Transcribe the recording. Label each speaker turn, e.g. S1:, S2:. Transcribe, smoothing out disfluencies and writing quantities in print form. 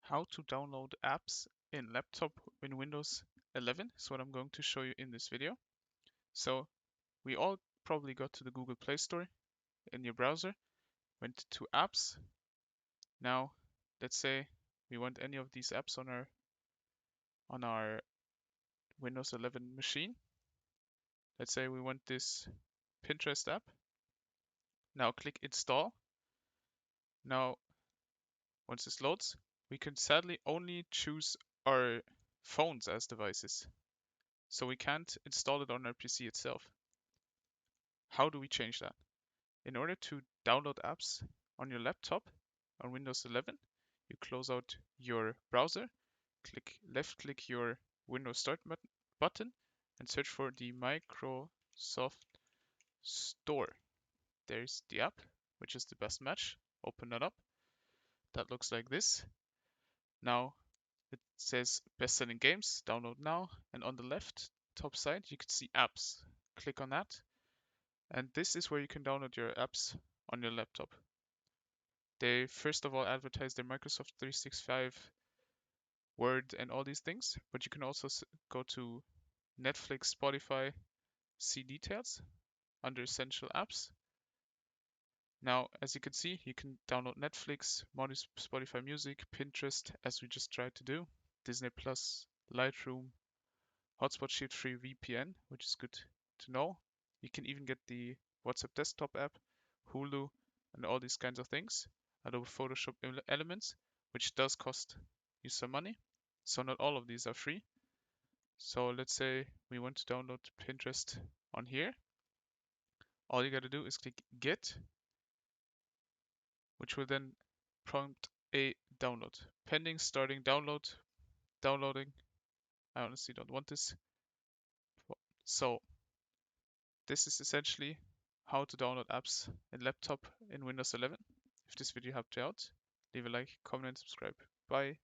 S1: How to download apps in laptop in Windows 11 is what I'm going to show you in this video. So we all probably got to the Google Play Store in your browser, went to apps. Now, let's say we want any of these apps on our Windows 11 machine. Let's say we want this Pinterest app. Now click install. Now, once this loads, we can sadly only choose our phones as devices. So we can't install it on our PC itself. How do we change that? In order to download apps on your laptop on Windows 11, you close out your browser, left click your Windows Start button, and search for the Microsoft Store. There's the app, which is the best match. Open that up. That looks like this. Now it says best-selling games, download now, and on the left top side you can see apps. Click on that, and this is where you can download your apps on your laptop. They first of all advertise their Microsoft 365, Word, and all these things, but you can also go to Netflix, Spotify, see details under Essential Apps. Now, as you can see, you can download Netflix, Spotify Music, Pinterest, as we just tried to do, Disney Plus, Lightroom, Hotspot Shift Free VPN, which is good to know. You can even get the WhatsApp desktop app, Hulu, and all these kinds of things. Adobe Photoshop Elements, which does cost you some money. So not all of these are free. So let's say we want to download Pinterest on here. All you got to do is click Get, which will then prompt a download. Pending, starting, downloading. I honestly don't want this. So this is essentially how to download apps in laptop in Windows 11. If this video helped you out, leave a like, comment, and subscribe. Bye.